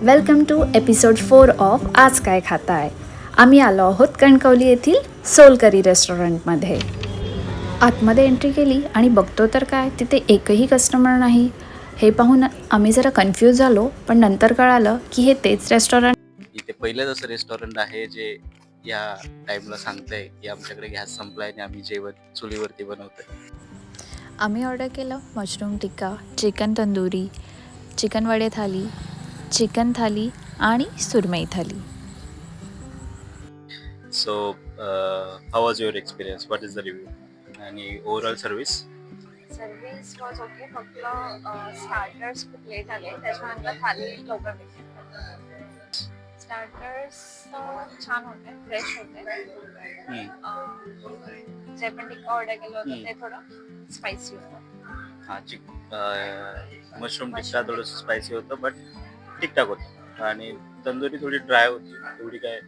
Welcome to episode 4 of आज काय खाताय. आम्ही आलो आहोत कणकवली येथील सोलकरी रेस्टॉरंटमध्ये. आतमध्ये एंट्री केली आणि बघतो तर काय तिथे एकही कस्टमर नाही. हे पाहून आम्ही जरा कन्फ्यूज झालो, पण नंतर कळालं की हे तेच रेस्टॉरंट. इथे पहिलंच असं रेस्टॉरंट आहे जे या टाइमला सांगतंय की आमच्याकडे गॅस संपलाय आणि आम्ही जेवण चुलीवरती बनवतोय. आम्ही ऑर्डर केलं mushroom tikka, chicken tandoori, chicken vade thali, chicken thali आणि surmai thali. So how was your experience? What is the review आणि overall service? Service was okay. फक्त स्टार्टर्स खूप लेट आले, त्याच्यानंतर थाली लवकर भेटली. स्टार्टर्स छान होते, फ्रेश होते. जे पण टिक्का ऑर्डर केलं होतं ते थोडं स्पायसी होतं. हा, मशरूम टिक्का थोडंसं स्पायसी होतं बट ठीकठाक होतं आणि तंदुरी थोडी ड्राय होती, एवढी काय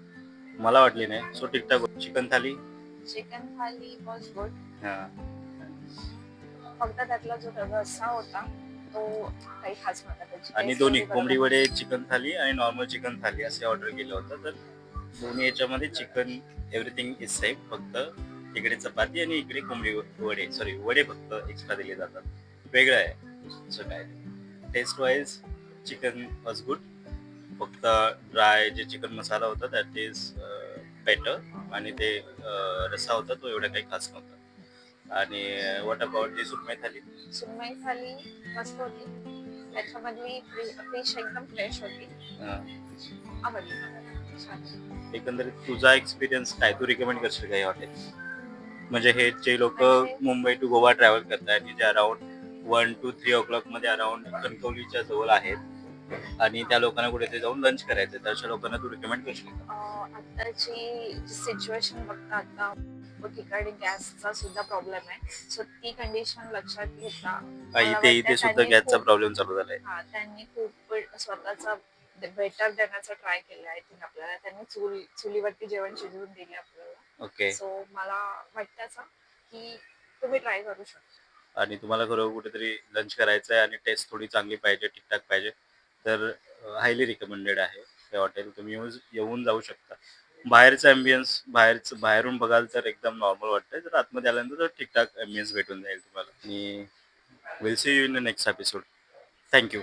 मला वाटली नाही. सो ठीकठाक होतं. Chicken thali was good. हा फक्त त्यातला जो रस्सा होता तो काही खास नव्हता. त्याची आणि taste दोन्ही एवढी कोंबडी बरोबर वडे, चिकन थाली आणि नॉर्मल चिकन थाली असे ऑर्डर केलं होतं. तर दोन्ही याच्यामध्ये चिकन एव्हरीथिंग इज सेम. फक्त इकडे चपाती आणि इकडे कोंबडी वडे फक्त एक्स्ट्रा दिले जातात. वेगळं आहे. सो काय taste wise chicken was good. फक्त ड्राय जे चिकन मसाला होता दॅट इज बेटर आणि ते रस्सा होता तो एवढा काही खास नव्हता. आणि व्हॉट अबाउट जी सुरमई थाली? सुरमई थाली मस्त होती. त्याच्यामधली फिश एकदम फ्रेश होती. आवडली मला. छान. एकंदरीत तुझा एक्सपिरियन्स काय? तू रिकमेंड करशील काही हॉटेल? म्हणजे हे जे लोक मुंबई टू गोवा ट्रॅव्हल करतात आणि जे अराउंड 1 to 3 o'clock मध्ये अराउंड कणकवलीच्या जवळ आहेत आणि त्या लोकांना कुठेतरी जाऊन लंच करायचं, तर अशा लोकांना तू रिकमेंड करशील का? आत्ताची सिच्युएशन बघता आता ठिकाणी गॅसचा सुद्धा प्रॉब्लेम आहे. सो ती कंडिशन लक्षात घेता इथे सुद्धा गॅसचा प्रॉब्लेम चालू झालाय. त्यांनी खूप स्वतःचा बेटर देण्याचा ट्राय केला. आय थिंक आपल्याला त्यांनी चुलीवरती जेवण शिजवून दिले आपल्याला. ओके. सो मला वाटतं असं की तुम्ही ट्राय करू शकता. आणि तुम्हाला खरं कुठेतरी लंच करायचं आहे आणि टेस्ट थोडी चांगली पाहिजे, ठीकठाक पाहिजे, तर हायली रिकमेंडेड आहे हे हॉटेल. तुम्ही येऊन जाऊ शकता. बाहेरचं ॲम्बियन्स बाहेरून बघाल तर एकदम नॉर्मल वाटतंय. जर आतमध्ये आल्यानंतर तर ठीकठाक ॲम्बियन्स भेटून जाईल तुम्हाला. आणि will see you in the next episode. Thank you.